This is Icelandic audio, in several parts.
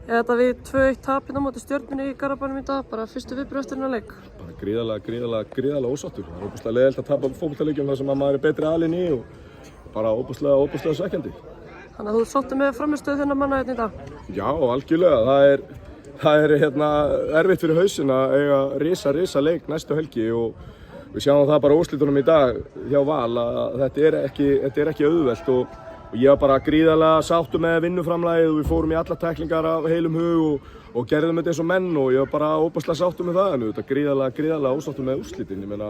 Þetta við 2-1 tap hérna á móti Stjörnunni í Garðabænum í dag, bara fyrstu viðbrögð eftir þennan leik. Bara gríðarlega ósáttur. Það er óbúslega leiðilegt að tapa fótboltaleikjum þar sem að maður er betri aðilinn í og bara óbúslega svekkjandi. Þannig að þú sóttir með frammistöðu þennan manna hérna í dag? Já, algjörlega. Það er erfitt fyrir hausinn að eiga risa leik næstu helgi og við sjáum það bara úrslitunum í dag hjá Val að þetta er ekki auðvelt og ég var bara gríðarlega sáttur með vinnuframlagið og við fórum í alla tæklingar af heilum hug og gerðum þetta eins og menn og ég var bara óbúslega sáttur með það en þetta gríðarlega ósáttur með úrslitin. Ég meina,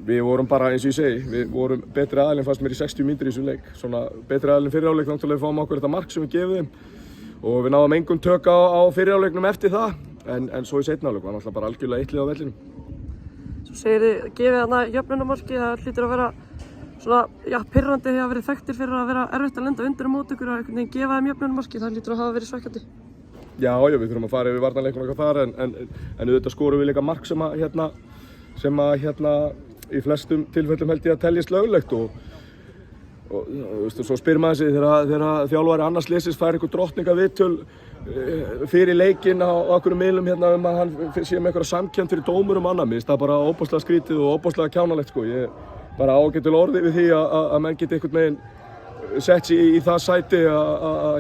við vorum bara eins og ég segi, við vorum betri aðilinn fannst mér í 60 mínútur í þessum leik. Svona betri aðilinn fyrir áleik þannig til við fáum okkur þetta mark sem við gefum þeim og við náðum engum tök á fyrir áleiknum eftir það en svo í seinni áleik var náttúrulega bara algjörlega eitt lið á vellinum. Svo segir þið, gefið þarna jöfnunarmarkið, það hlýtur að vera svona, já, pirrandi því að verið þekktir fyrir að vera erfitt að lenda undir mót ykkur og einhvern veginn gefa þeim jöfnunarmarkið, það hlýtur að hafa verið svekkjandi. Já, við þurfum að fara yfir varnarleikinn okkar þar en auðvitað skorum við líka mark sem að í flestum tilfellum held ég að teljast löglegt og svo spyr maður sig þegar þjálfari annars liðsins fær einhver drottningaviðtöl fyrir leikinn á einhverjum miðlum hérna að hann sé með einhverja samkennd fyrir dómurum og annað. Mér finnst það bara óbúslega skrítið og óbúslega kjánalegt sko. Ég bara ágætul orði við því að menn geti einhvern veginn sett sig í það sæti að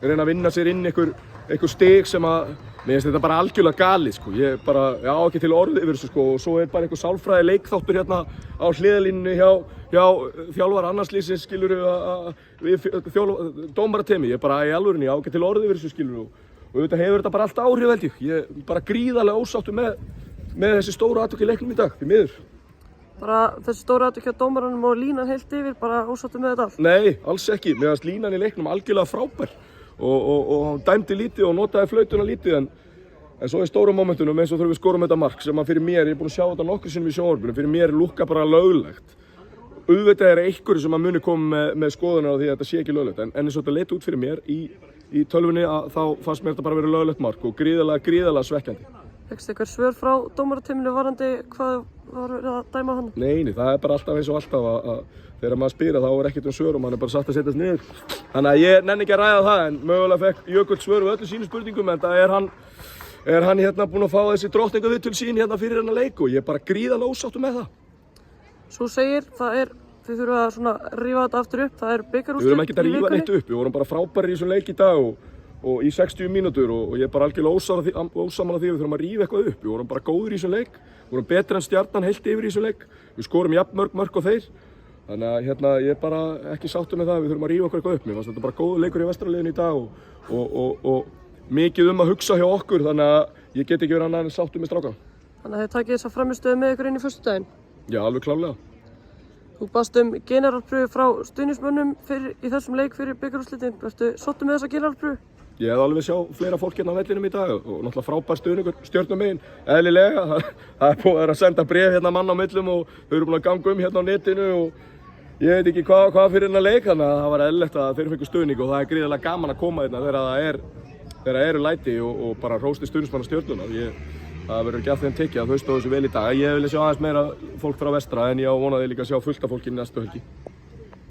reyna að vinna sér inn einhver stig sem að mér finnst þetta bara algjörlega galið sko. Ég bara ekki til orði yfir þessu sko og svo er bara einhver sálfræði leikþáttur hérna á hliðarlínunni hjá þjálfara annarslýsins skilurðu við dómarateymi. Ég bara í alvörinni ekki til orði yfir þessu skilurðu og auðvitað hefur þetta bara allt áhrif held ég. Ég er bara gríðarlega ósáttur með þessi stóru atvik í leiknum í dag, því miður. Bara þessi stóru atvik hjá dómaranum og línan heilt yfir, bara ósáttur með þetta allt? Nei, alls ekki. Mér fannst línan í leiknum algjörlega frábær. Og hann dæmdi lítið og notaði flautuna lítið en svo í stórum momentunum eins og þegar við skorum þetta mark sem að fyrir mér, ég er búinn að sjá þetta nokkrum sinnum í sjónvarpinu, fyrir mér lúkka bara löglegt. Auðvitað er einhverju sem að muni koma með skoðunar á því að þetta sé ekki löglegt en eins og þetta leit út fyrir mér í tölvunni að þá fannst mér þetta bara vera löglegt mark og gríðarlega svekkjandi. Fékkstu einhver svör frá dómarateyminu varðandi hvað var verið að dæma hann? Nei, það er bara alltaf eins og alltaf að þegar maður spyrir þá er ekkert svör og maður er bara satt að setjast niður. Þannig að ég nenni ekki að ræða það en mögulega fekk Jökull svör við öllu sínum spurningum en það er hann hérna búinn að fá þessi drottningaviðtöl sín hérna fyrir hennar leik og ég er bara gríðarlega ósáttur með það. Svo segir, þið þurfa að svona rífa þetta aftur upp, það er bikarúrslit. Við vorum ekkert að rífa neitt upp, við vorum bara frábærir í þessum leik í dag og í 60 mínútur og ég er bara algjörlega ósammála því að við þurfum að rífa eitthvað upp. Við vorum bara góðir í þessum leik, við vorum betri en Stjarnan heilt yfir í þessum leik, við skorum jafn mörg og þeir. Þannig að ég er bara ekki sáttur með það, við þurfum að rífa okkur eitthvað upp. Mér fannst þetta bara góður leikur í Vestraliðinu í dag og mikið að hugsa hjá okkur, þannig að ég get ekki verið annað en sáttur með strákana. Þannig að þið takið þessa frammistöðu með ykkur inn í föstudaginn? Já, alveg klárlega. Þú baðst generalprufu frá stuðningsmönnum í þessum leik fyrir bikarúrslitin. Varstu sáttur með þessa generalprufu? Ég hef alveg sjá fleira fólk hérna á vellinum í dag og náttúrulega frábær stuðningur Stjörnumegin, eðlilega. Það er búið að senda bréf hérna mann á millum og þau eru búin að ganga hérna á netinu og ég veit ekki hvað fyrir hennar leik, þannig að það var eðlilegt að þeir fengu stuðning og það er gríðarlega gaman að koma hérna þegar það eru læti og bara hrósti stuðningsmanna Stjörnunar. Það verður ekki af þeim tekið að þau stóðu þessu vel í dag. Ég vil sjá aðeins meira fólk frá vestra en ég á vonaði líka að sjá fullt af fólki í næstu helgi.